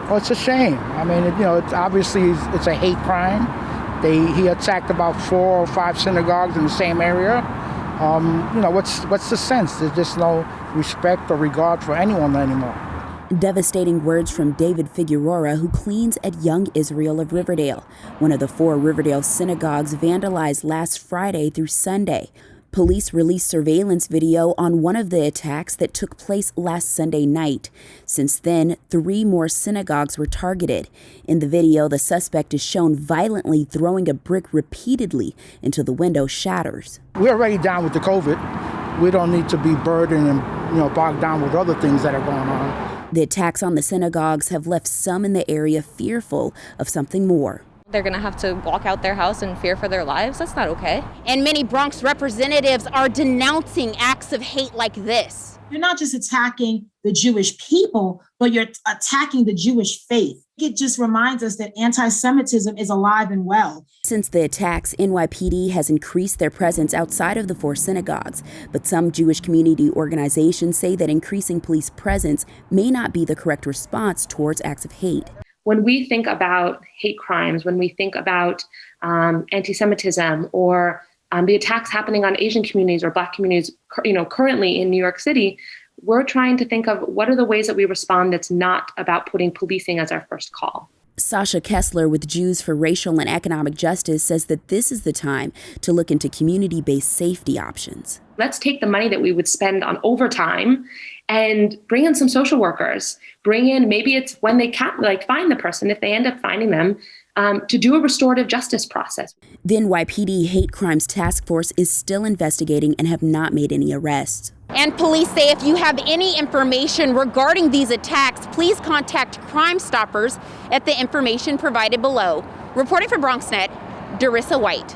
Well, it's a shame. I mean, it's obviously it's a hate crime. He attacked about 4 or 5 synagogues in the same area. What's the sense? There's just no respect or regard for anyone anymore. Devastating words from David Figueroa, who cleans at Young Israel of Riverdale, one of the 4 Riverdale synagogues vandalized last Friday through Sunday. Police released surveillance video on one of the attacks that took place last Sunday night. Since then, 3 more synagogues were targeted. In the video, the suspect is shown violently throwing a brick repeatedly until the window shatters. We're already down with the COVID. We don't need to be burdened and bogged down with other things that are going on. The attacks on the synagogues have left some in the area fearful of something more. They're going to have to walk out their house in fear for their lives. That's not okay. And many Bronx representatives are denouncing acts of hate like this. You're not just attacking the Jewish people, but you're attacking the Jewish faith. It just reminds us that anti-Semitism is alive and well. Since the attacks, NYPD has increased their presence outside of the 4 synagogues, but some Jewish community organizations say that increasing police presence may not be the correct response towards acts of hate. When we think about hate crimes, when we think about anti-Semitism or the attacks happening on Asian communities or Black communities, currently in New York City, we're trying to think of what are the ways that we respond that's not about putting policing as our first call. Sasha Kesler with Jews for Racial and Economic Justice says that this is the time to look into community-based safety options. Let's take the money that we would spend on overtime and bring in some social workers. Bring in, maybe it's when they can't find the person, if they end up finding them, to do a restorative justice process. The NYPD Hate Crimes Task Force is still investigating and have not made any arrests. And police say if you have any information regarding these attacks, please contact Crime Stoppers at the information provided below. Reporting for BronxNet, Dorissa White.